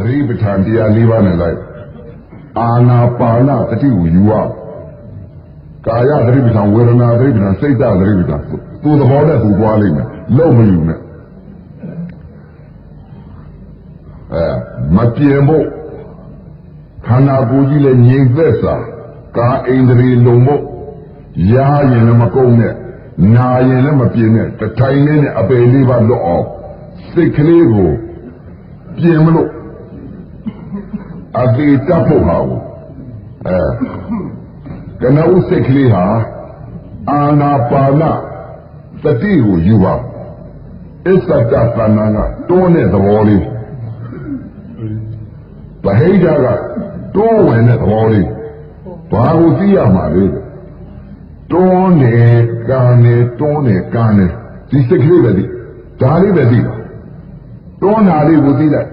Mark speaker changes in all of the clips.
Speaker 1: တိပဋ္ဌာန်တရား၄ပါးနဲ့လိုက်အာနာပါနတတိကိုယူရကာယသတိပဋ္ဌာန်ဝေဒနာသတိပဋ္ဌာန်စိတ်ဓာတ်သတိပဋ္ဌာန်သူ့သဘောနဲ့သူသွားလိမ့်မယ်လုံးမယူနဲ့မပြေဖို့ခန္ဓာကိုယ်ကြီးလည်းငြိမ်သက်စွာကာအိန္ဒြေလုံးဖို့ရာရင်လည်းမကုန်နဲ့နာရင်လည်းမပြေနဲ့တထိုင်နဲ့အပေလေးပါလွတ်အောင်စိတ်ကလေးကိုပြင်မလို့အသေးတပ်ဖို့ပါဘူးကနဦးစိတ်ကလေးဟာအာနာပါနတတိကိုယူပါအစ္ဆတသဏ္ဍာန်ကတွန်းတဲ့သဘောလေးဗဟိတကတွန်းဝင်တဲ့သဘောလေးဘာကိုသိရမှာလဲတွန်းနေကန်နေတွန်းနေကန်နေဒီစိတ်ကလေးပဲသိဒါလေးပဲသိတွန်းတာလေးကိုသိလိုက်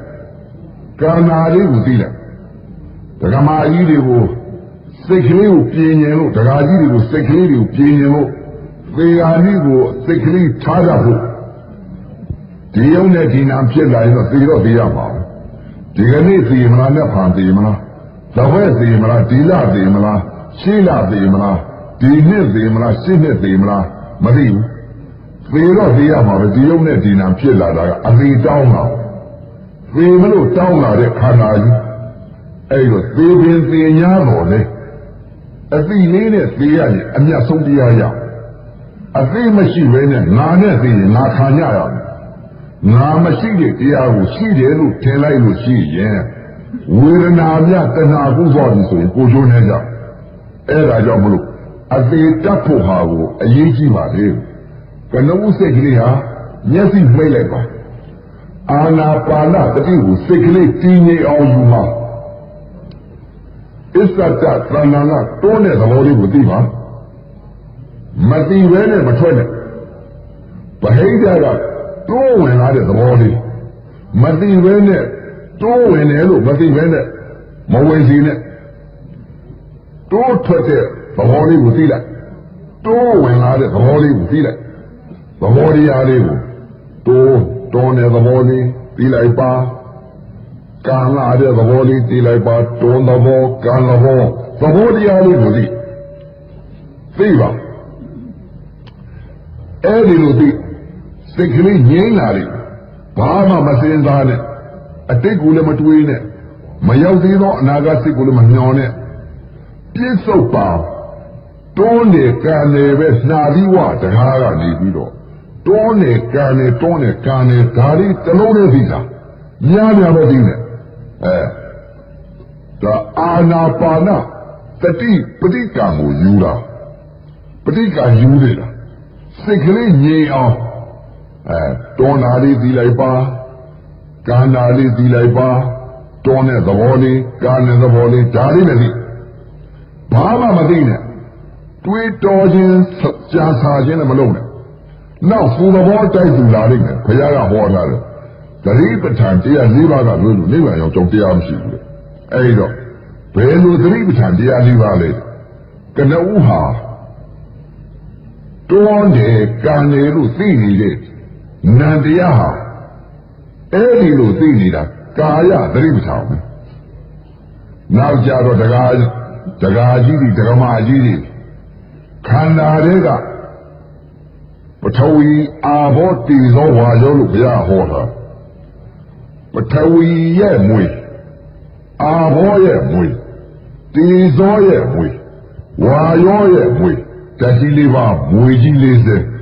Speaker 1: ကန်တာလေးကိုသိလိုက်ဒကမာကြီးတွေကိုစိတ်ကလေးကိုပြင်ញင်လို့ဒကာကြီးတွေကိုစိတ်ကလေးတွေကိုပြင်ញင်လို့သေဃာကြီးကိုစိတ်ကလေးထားကြဖို့ဒီယုံနဲ့ဒီနာဖြစ်လာရင်တော့သေတော့သေရမှာဒီကနေ့သေမလားနဲ့ဖန်သေမလားသဘဲသေမလားဒီလသေမလားရှင်းလသေမလားဒီနှစ်သေမလားရှင်းနှစ်သေမလားမသိဘူးသေတော့သေရမှာပဲဒီယုံနဲ့ဒီနာဖြစ်လာတာကအသေးတောင်းတာသေမလို့တောင်းလာတဲ့ခန္ဓာကြီးအဲ့တော့သေပင်သေညာတော်လေအသိလေးနဲ့သေရရင်အမျက်ဆုံးတရားရအသိမရှိဘဲနဲ့ငါနဲ့သေရင်ငါခံရရမယ်ငါမရှိတဲ့တရားကိုရှိတယ်လို့ထင်လိုက်လို့ရှိရင်ဝေဒနာမြတဏှာကုသောပြီဆိုရင်ကိုချိုးနေကြအဲ့ဒါကြောင့်မလို့အသေးတတ်ဖို့ဟာကိုအရေးကြီးပါလေကနဦးစိတ်ကလေးဟာမျက်စိမှိတ်လိုက်ပါအာနာပါနတတိကိုစိတ်ကလေးတည်ငြိမ်အောင်ယူပါအစ္ဆတသဏ္ဍာန်ကတွန်းတဲ့သဘောလေးကိုသိပါမသိဘဲနဲ့မထွက်နဲ့ဗဟိတကတိုးဝင်လာတဲ့သဘောလေးမသိဘဲနဲ့တိုးဝင်တယ်လို့မသိဘဲနဲ့မဝင်စီနဲ့တိုးထွက်တဲ့သဘောလေးကိုသိလိုက်တိုးဝင်လာတဲ့သဘောလေးကိုသိလိုက်သဘောတရားလေးကိုတွန်းတဲ့သဘောလေးသိလိုက်ပါကံလာတဲ့သဘောလေးသိလိုက်ပါတွန်းသဘောကံသဘောတရားလေးကိုသိပါအဲ့ဒီလိုသိစိတ်ကလေးငြိမ်းလာတယ်ဘာမှမစင်စားနဲ့အတိတ်ကိုလည်းမတွေးနဲ့မရောက်သေးသောအနာဂတ်စိတ်ကိုလည်းမမျှော်နဲ့ပြည့်စုံပါတွန်းနေကံနေပဲနှာပြီးဝတကားကနေပြီးတော့တွန်းနေကံနေတွန်းနေကံနေဒါလေးတစ်လုံးနဲ့သိတာများများပဲသိနေဒါအာနာပါနတတိပဋိကံကိုယူတာပဋိကံယူနေတာစိတ်ကလေးငြိမ်အောင်တွန်းတာလေးသိလိုက်ပါကံတာလေးသိလိုက်ပါတွန်းတဲ့သဘောလေးကံတဲ့သဘောလေးဒါလေးလည်းသိဘာမှမသိနဲ့တွေးတော်ခြင်းကြာစာခြင်းလည်းမလုပ်နဲ့နောက်သူသဘောတိုက်သူလာလိမ့်မယ်ဘုရားကဟောထားတယ်သတိပဋ္ဌာန်တရား၄ပါးကလွဲလို့နိဗ္ဗာန်ရောက်ကြောင်းတရားမရှိဘူးလေအဲဒီတော့ဘယ်လိုသတိပဋ္ဌာန်တရား၄ပါးလဲကနဦးဟာတွန်းတယ်ကံတယ်လို့သိနေတဲ့နံတရားဟာအဲဒီလိုသိနေတာကာယသတိပဋ္ဌာန်ပဲနောက်ကြတော့တရားကြီးတွေဒကမာကြီးတွေခန္ဓာတွေကပထဝီအာဘောတိဇောဝါယောလို့ဘုရားဟောတာပထဝီရဲ့မွေအာဘောရဲ့မွေတိဇောရဲ့မွေဝါယောရဲ့မွေတတိလေးပါမွေကြီး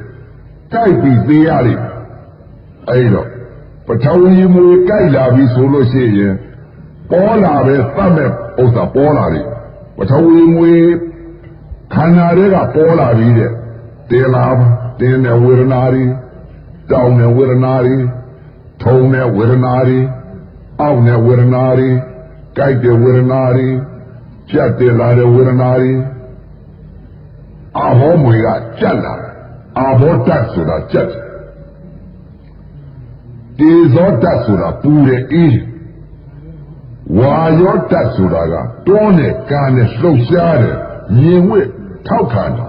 Speaker 1: 40တိုက်ပြီးသေးရတယ်အဲ့တော့ပထဝီမွေကြိုက်လာပြီဆိုလို့ရှိရင်ပေါ်လာပဲသတ်မဲ့ဥစ္စာပေါ်လာတယ်ပထဝီမွေခန္ဓာတွေကပေါ်လာပြီတဲ့တင်လာတင်းတဲ့ဝေဒနာတွေတောင်းတဲ့ဝေဒနာတွေထုံတဲ့ဝေဒနာတွေအောက်တဲ့ဝေဒနာတွေကြိုက်တဲ့ဝေဒနာတွေဖြတ်တင်လာတဲ့ဝေဒနာတွေအာဘောမွေကကြက်လာအာဘောတတ်ဆိုတာကြက်တေဇောတတ်ဆိုတာပူတဲ့အေးဝါယောတတ်ဆိုတာကတွန်းတဲ့ကံနဲ့လှုပ်ရှားတဲ့မြင်ဝဲထောက်ခံတာ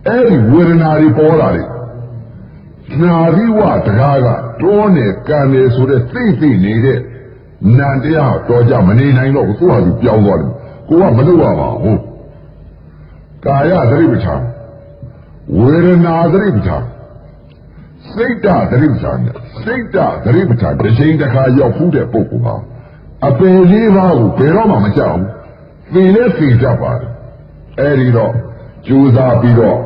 Speaker 1: အဲ့ဒီဝေဒနာတွေပေါ်လာတယ်နာရီဝတကားကတွန်းတဲ့ကံနဲ့ဆိုတဲ့သိနေတဲ့ နန္တရားတော်ကြမနေနိုင်တော့သူ့ဟာသူပြောင်းသွားတယ်ကိုကမလုပ်ရပါဘူးကာယသတိပဋ္ဌာန်ဝေဒနာသတိပဋ္ဌာန်စိတ်ဓာတ်သတိပဋ္ဌာန်စိတ်ဓာတ်သတိပဋ္ဌာန်တစ်ချိန်တစ်ခါရောက်ဖူးတဲ့ပုဂ္ဂိုလ်ဟာအပင်လေးပါးကိုဘယ်တော့မှမကြောက်ဘူးသိလဲသိကြပါတယ်အဲ့ဒီတော့ကြိုးစားပြီးတော့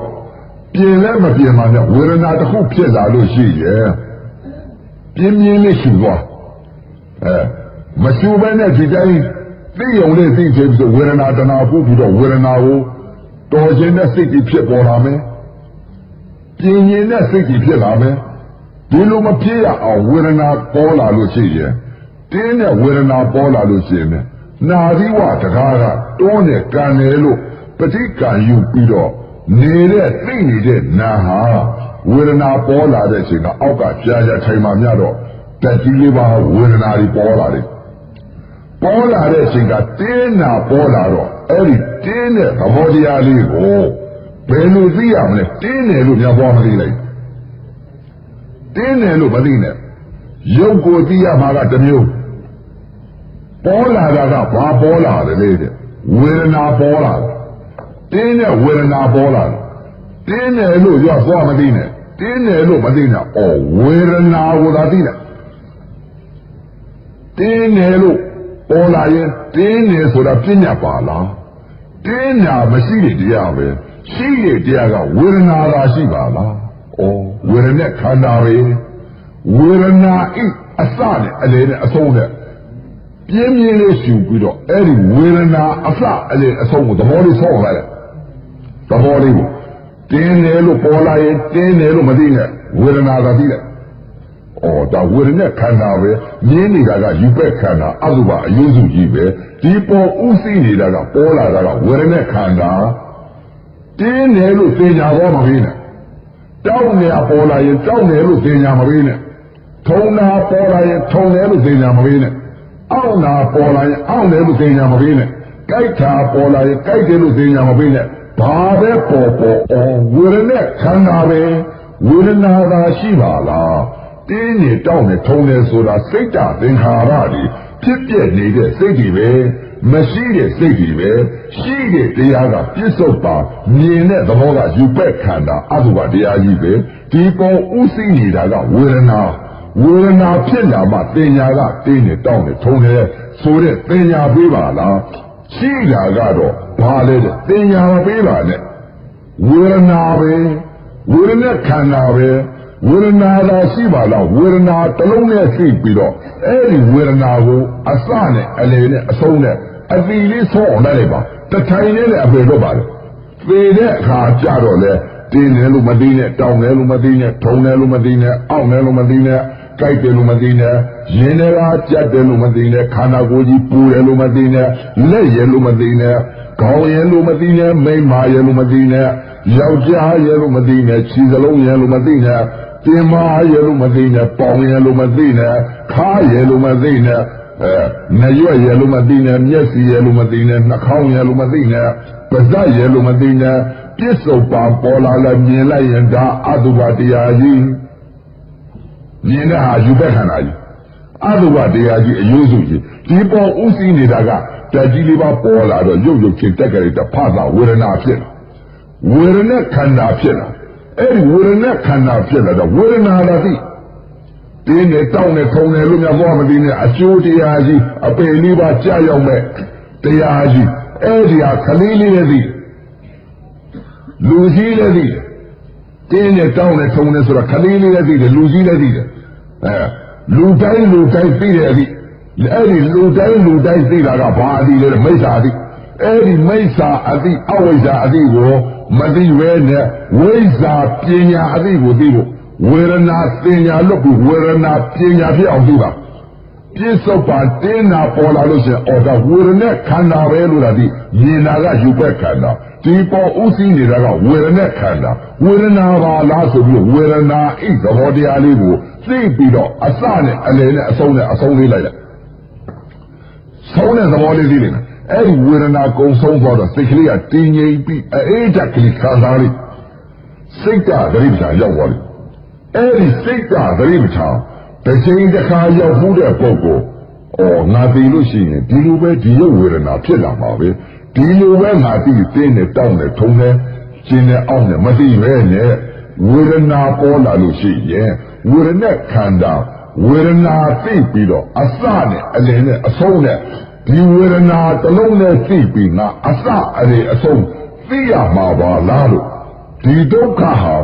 Speaker 1: ပြင်လဲမပြင်မှလည်းဝေဒနာတစ်ခုဖြစ်လာလို့ရှိရဲ့ပြင်းပြင်းလေးရှူသွားမရှူဘဲနဲ့ဒီတိုင်းသိုံလေးသိချင်ပြီးဝေဒနာတဏှာပို့ပြီးတော့ဝေဒနာကိုတော်ခြင်းနဲ့စိတ်ကြီးဖြစ်ပေါ်လာမယ်ပြင်းရင်နဲ့စိတ်ကြီးဖြစ်လာမယ်ဒီလိုမဖြစ်ရအောင်ဝေဒနာပေါ်လာလို့ရှိရင်တင်းတဲ့ဝေဒနာပေါ်လာလို့ရှိရင်နာသီဝတကားကတွန်းနဲ့ကန်တယ်လို့ပဋိက္ခာယူပြီးတော့နေတဲ့သိနေတဲ့နာဟာဝေဒနာပေါ်လာတဲ့အချိန်ကအောက်ကကြာကြာထိုင်မှမြတော့တက်ကြီးလေးပါဝေဒနာတွေပေါ်လာတယ်ပေါ်လာတဲ့အချိန်ကတင်းနာပေါ်လာတော့အဲ့ဒီတင်းတဲ့သဘောတရားလေးကိုဘယ်လိုသိရမလဲတင်းတယ်လို့များပေါ်မသိလိုက်တင်းတယ်လို့မသိနဲ့ရုပ်ကိုသိရမှာကတစ်မျိုးပေါ်လာတာကဘာပေါ်လာတယ်လေတဲ့ဝေဒနာပေါ်လာတယ်တင်းတဲ့ဝေဒနာပေါ်လာတယ်တင်းတယ်လို့ရောသွားမသိနဲ့တင်းတယ်လို့မသိနဲ့ဩဝေဒနာကိုသာသိတယ်တင်းတယ်လို့ပေါ်လာရင်တင်းတယ်ဆိုတာပြညာပါလားတင်းညာမရှိတဲ့တရားပဲရှိတဲ့တရားကဝေဒနာသာရှိပါလားဩဝေဒနာခန္ဓာပဲဝေဒနာဤအစနဲ့အလေနဲ့အဆုံးနဲ့ပြင်းပြင်းလေးရှူပြီးတော့အဲ့ဒီဝေဒနာအစအလေအဆုံးကိုသဘောလေးဆောက်လိုက်တယ်သဘောလေးကိုတင်းတယ်လို့ပေါ်လာရင်တင်းတယ်လို့မသိနဲ့ဝေဒနာသာသိတယ်ဩဒါဝေဒနာခန္ဓာပဲမြင်နေတာကယူပက်ခန္ဓာအတုပအယုစုကြီးပဲဒီပေါ်ဥသိနေတာကပေါ်လာတာကဝေဒနာခန္ဓာတင်းတယ်လို့သိညာတော့မပြီးနဲ့တောက်နေပေါ်လာရင်တောက်တယ်လို့သိညာမပြီးနဲ့ထုံနာပေါ်လာရင်ထုံတယ်လို့သိညာမပြီးနဲ့အောက်နာပေါ်လာရင်အောက်တယ်လို့သိညာမပြီးနဲ့ကြိုက်တာပေါ်လာရင်ကြိုက်တယ်လို့သိညာမပြီးနဲ့ဘာပဲပေါ်ဝေဒနာခန္ဓာပဲဝေဒနာသာရှိပါလားတင်းနေတောက်နေထုံနေဆိုတာစိတ်ဓာတ်သင်္ခါရတွေဖြစ်ပြနေတဲ့စိတ်တွေပဲမရှိတဲ့စိတ်တွေပဲရှိတဲ့တရားကပြစ္ဆုတ်ပါမြင်တဲ့သဘောကယူပက်ခန္ဓာအတုပတရားကြီးပဲဒီပေါ်ဥသိနေတာကဝေဒနာဖြစ်လာမှတင်ညာကတင်းနေတောက်နေထုံနေဆိုတဲ့တင်ညာပေးပါလားရှိတာကတော့ဘာလဲတဲ့တင်ညာမပေးပါနဲ့ဝေဒနာပဲဝေဒနာခန္ဓာပဲဝေဒနာသာရှိပါလားဝေဒနာတစ်လုံးနဲ့ရှိပြီးတော့အဲ့ဒီဝေဒနာကိုအစနဲ့အလယ်နဲ့အဆုံးနဲ့အသီလေးဆောအောင်လိုက်ပါတထိုင်နဲ့လည်းအပေတော့ပါလေသေတဲ့အခါကြတော့လေတင်းတယ်လို့မသိနဲ့တောင်းတယ်လို့မသိနဲ့ထုံတယ်လို့မသိနဲ့အောင့်တယ်လို့မသိနဲ့ကြိုက်တယ်လို့မသိနဲ့ရင်ထဲကကြက်တယ်လို့မသိနဲ့ခန္ဓာကိုယ်ကြီးပူတယ်လို့မသိနဲ့လက်ရယ်လို့မသိနဲ့ခေါင်းရယ်လို့မသိနဲ့မိန်းမရယ်လို့မသိနဲ့ယောက်ျားရယ်လို့မသိနဲ့ခြေစလုံးရယ်လို့မသိနဲ့တင်မရယ်လို့မသိနဲ့ပေါင်ရယ်လို့မသိနဲ့ခါရယ်လို့မသိနဲ့နရွက်ရယ်လို့မသိနဲ့မျက်စိရယ်လို့မသိနဲ့နှာခေါင်းရယ်လို့မသိနဲ့ပါးစပ်ရယ်လို့မသိနဲ့ပြစ္ဆုတ်ပါပေါ်လာလဲမြင်လိုက်ရင်ဒါအတုပတရားကြီးမြင်တဲ့ဟာယူပက်ခန္ဓာကြီးအတုပတရားကြီးအယုစုကြီးဒီပေါ်ဥသိနေတာကတက်ကြီးလေးပါပေါ်လာတော့ရုပ်ချင်းတက်ကြတဲ့ဖသဝေဒနာဖြစ်လာဝေဒနာခန္ဓာဖြစ်လာအဲ့ဒီဝေဒနာခန္ဓာဖြစ်လာတော့ဝေဒနာလာသိတင်းနဲ့တောင်းနဲ့ထုံတယ်လို့များဘောမသိနဲ့အကျိုးတရားကြီးအပေလေးပါကြာရောက်မဲ့တရားကြီးအဲ့ဒီဟာခလေးလေးလည်းသိလူကြီးလည်းသိတင်းနဲ့တောင်းနဲ့ထုံတယ်ဆိုတာခလေးလေးလည်းသိတယ်လူကြီးလည်းသိတယ်လူတိုင်းသိတယ်အသိအဲ့ဒီလူတိုင်းသိတာကဘာအသိလဲမိစ္ဆာအသိအဲ့ဒီမိစ္ဆာအသိအဝိဇ္ဇာအသိကိုမသိရဲနဲ့ဝိဇ္ဇာပညာအသိကိုသိဖို့ဝေဒနာပညာလွတ်ပြီးဝေဒနာပညာဖြစ်အောင်သိပါပြစ္ဆုတ်ပါတင်းနာပေါ်လာလို့ရှိရင်အော်ဒါဝေဒနာခန္ဓာပဲလို့လားဒီမြင်တာကယူပက်ခန္ဓာဒီပေါ်ဥသိနေတာကဝေဒနာခန္ဓာဝေဒနာပါလားဆိုပြီးဝေဒနာဤသဘောတရားလေးကိုသိပြီးတော့အစနဲ့အလယ်နဲ့အဆုံးလေးလိုက်တယ်ဆုံးတဲ့သဘောလေးသိနေတယ်အဲ့ဒီဝေဒနာကုံဆုံးသွားတော့စိတ်ကလေးကတင်းငြိမ်ပြီးအေးတက်ကလေးခံစားလေးစိတ်ကသတိပ္ပံရောက်သွားတယ်အဲ့ဒီစိတ်ကသတိပ္ပံတစ်ချိန်တစ်ခါရောက်မှုတဲ့ပုဂ္ဂိုလ် ငါသိလို့ရှိရင်ဒီလိုပဲဒီရုပ်ဝေဒနာဖြစ်လာမှာပဲဒီလိုပဲငါသိတင်းနဲ့တောင်းနဲ့ထုံနဲ့ကျင်းနဲ့အောင့်နဲ့မသိပဲနဲ့ဝေဒနာပေါ်လာလို့ရှိရင်ဝေဒနာခန္ဓာဝေဒနာသိပြီးတော့အစနဲ့အလယ်နဲ့အဆုံးနဲ့ဒီဝေဒနာတစ်လုံးနဲ့သိပြီးငါအစအလယ်အဆုံးသိရမှာပါလားလို့ဒီဒုက္ခဟာ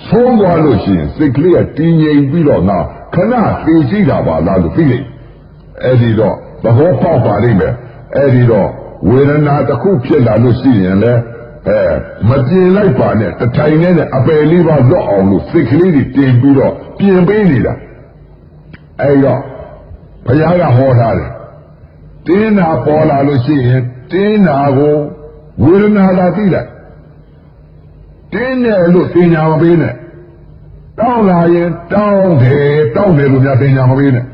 Speaker 1: ဆုံးသွားလို့ရှိရင်စိတ်ကလေးကတည်ငြိမ်ပြီးတော့ငါခဏသိရှိတာပါလားလို့သိလိုက်အဲ့ဒီတော့သဘောပေါက်ပါလိမ့်မယ်အဲ့ဒီတော့ဝေဒနာတစ်ခုဖြစ်လာလို့ရှိရင်လည်းမပြင်လိုက်ပါနဲ့တထိုင်နဲ့အပယ်လေးပါလွတ်အောင်လို့စိတ်ကလေးတွေတင်ပြီးတော့ပြင်ပေးနေတာအဲ့တော့ဘုရားကဟောထားတယ်တင်းနာပေါ်လာလို့ရှိရင်တင်းနာကိုဝေဒနာသာသိလိုက်တင်းတယ်လို့သိညာမပေးနဲ့တောင်းလာရင်တောင်းတယ်လို့များသိညာမပေးနဲ့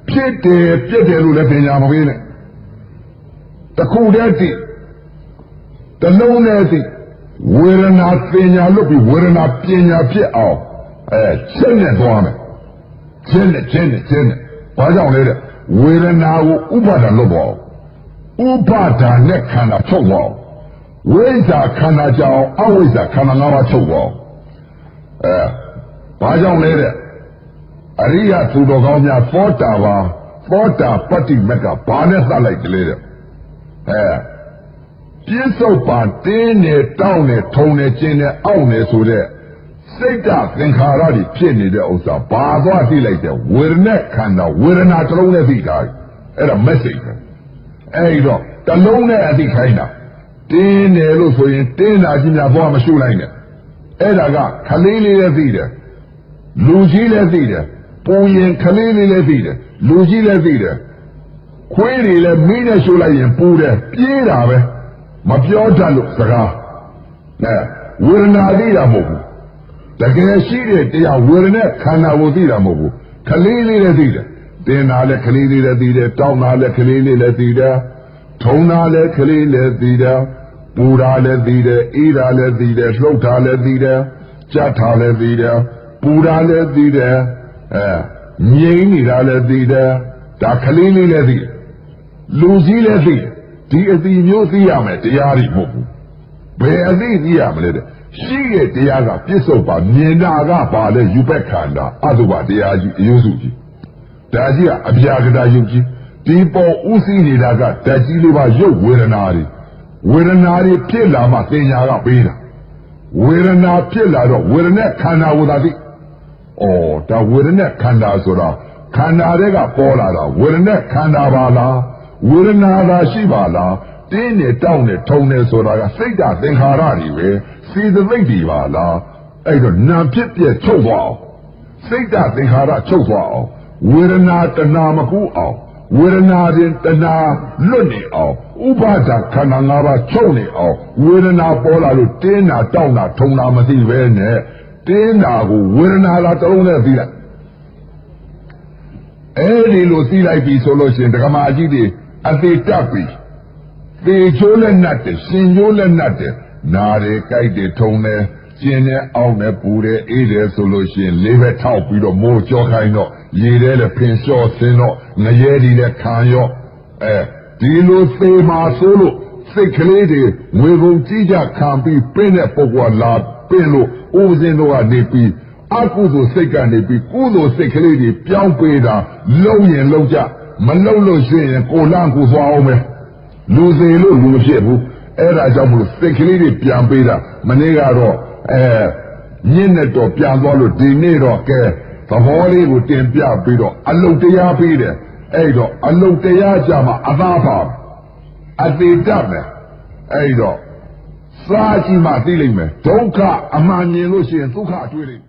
Speaker 1: ဖြစ်တယ်ပြက်တယ်လို့လည်းသိညာမပေးနဲ့တခုတည်းသိတလုံးနဲ့သိဝေဒနာသိညာလို့ပြီးဝေဒနာပညာဖြစ်အောင်ချက်နဲ့သွားမယ်ချက်နဲ့ဘာကြောင့်လဲတဲ့ဝေဒနာကိုဥပါဒာလုပ်ပေါ့ဥပါဒာနဲ့ခန္ဓာချုပ်ပေါ့ဝိဇ္ဇာခန္ဓာကြောင့်အဝိဇ္ဇာခန္ဓာ၅ပါးချုပ်ပေါ့ဘာကြောင့်လဲတဲ့အရိယသူတော်ကောင်းများသောတာပတ္တိမကဘာနဲ့သတ်လိုက်တယ်လေတဲ့ပြစ္ဆုတ်ပါတင်းနေတောင်းနေထုံနေကျင်းနေအောင့်နေဆိုတဲ့စိတ်ဓာတ်သင်္ခါရတွေဖြစ်နေတဲ့ဥစ္စာဘာသွားသိလိုက်တဲ့ဝေဒနာခန္ဓာဝေဒနာတစ်လုံးနဲ့သိတာအဲ့ဒါ message ပဲအဲ့တော့တစ်လုံးနဲ့အသိခိုင်းတာတင်းတယ်လို့ဆိုရင်တင်းတာကြီးများဘောမရှိလိုက်နဲ့အဲ့ဒါကခလေးလေးလည်းသိတယ်လူကြီးလည်းသိတယ်ပူရင်ခလေးလေးလည်းသိတယ်လူကြီးလည်းသိတယ်ခွေးတွေလည်းမီးနဲ့ရှို့လိုက်ရင်ပူတယ်ပြေးတာပဲမပြောတတ်လို့စကားဝေဒနာသိတာမဟုတ်ဘူးတကယ်ရှိတဲ့တရားဝေဒနာခန္ဓာကိုသိတာမဟုတ်ဘူးခလေးလေးလည်းသိတယ်တင်းတာလည်းခလေးလေးလည်းသိတယ်တောင်းတာလည်းခလေးလေးလည်းသိတယ်ထုံတာလည်းခလေးလည်းသိတယ်ပူတာလည်းသိတယ်အေးတာလည်းသိတယ်လှုပ်တာလည်းသိတယ်ကြက်တာလည်းသိတယ်ပူတာလည်းသိတယ်ငြိမ်းနေတာလည်းသိတယ်ဒါခလေးလေးလည်းသိတယ်လူကြီးလည်းသိတယ်ဒီအသိမျိုးသိရမယ်တရားတွေမဟုတ်ဘူးဘယ်အသိသိရမလဲတဲ့ရှိတဲ့တရားကပြစ္ဆုတ်ပါမြင်တာကပါလဲယူပက်ခန္ဓာအတုပတရားကြီးအယုစုကြီးဒါကြီးကအပြာကတာယုတ်ကြီးဒီပေါ်ဥသိနေတာကဓာတ်ကြီးလေးပါရုပ်ဝေဒနာတွေဖြစ်လာမှသင်ညာကပေးတာဝေဒနာဖြစ်လာတော့ဝေဒနာခန္ဓာဝသာသိဒါဝေဒနာခန္ဓာဆိုတာခန္ဓာတွေကပေါ်လာတာဝေဒနာခန္ဓာပါလားဝေဒနာသာရှိပါလားတင်းနဲ့တောင်းနဲ့ထုံနဲ့ဆိုတာကစိတ်ဓာတ်သင်္ခါရတွေပဲစေတသိက်တွေပါလားအဲ့တော့နာဖြစ်ပြချုပ်သွားအောင်စိတ်ဓာတ်သင်္ခါရချုပ်သွားအောင်ဝေဒနာတဏမကူအောင်ဝေဒနာရင်တဏလွတ်နေအောင်ဥပါဒခန္ဓာ၅ပါးချုပ်နေအောင်ဝေဒနာပေါ်လာလို့တင်းတာတောင်းတာထုံတာမသိပဲနဲ့တင်းတာကိုဝေဒနာလာတစ်လုံးနဲ့သိလိုက်အဲ့ဒီလိုသိလိုက်ပြီဆိုလို့ရှိရင်ဒကမာအကြီးတွေအသေးတက်ပြီသေချိုးလည်းနှတ်တယ်ရှင်ချိုးလည်းနှတ်တယ်နားတယ်ကြိုက်တယ်ထုံတယ်ကျင်းတယ်အောင်းတယ်ပူတယ်အေးတယ်ဆိုလို့ရှိရင်လေးပဲထောက်ပြီးတော့မိုးကြောခိုင်းတော့ရေထဲလည်းဖင်လျှော့ဆင်းတော့ငရဲဒီလည်းခံရောဒီလိုသေမာဆိုလို့စိတ်ကလေးတွေငွေကုန်ကြီးကြခံပြီးပြင်းတဲ့ပုဂ္ဂိုလ်လာပြင်းလို့ဥပဇင်းတို့ကနေပြီးအကုသိုလ်စိတ်ကနေပြီးကုသိုလ်စိတ်ကလေးတွေပြောင်းပေးတာလုံရင်လုံကြမလုံလို့ရှိရင်ကိုလန့်ကိုသွားအောင်မယ်လူစေလို့လူမဖြစ်ဘူးအဲ့ဒါကြောင့်မလို့စိတ်ကလေးတွေပြန်ပေးတာမနေ့ကတော့ညင်းနဲ့တော့ပြန်သွားလို့ဒီနေ့တော့ကဲသဘောလေးကိုတင်ပြပြီးတော့အလုတ်တရားပေးတယ်အဲ့တော့အလုတ်တရားကြမှာအသာပါအသေးတတ်မယ်အဲ့တော့စားကြည့်မှသိလိမ့်မယ်ဒုက္ခအမှန်မြင်လို့ရှိရင်ဒုက္ခတွေ့လိမ့်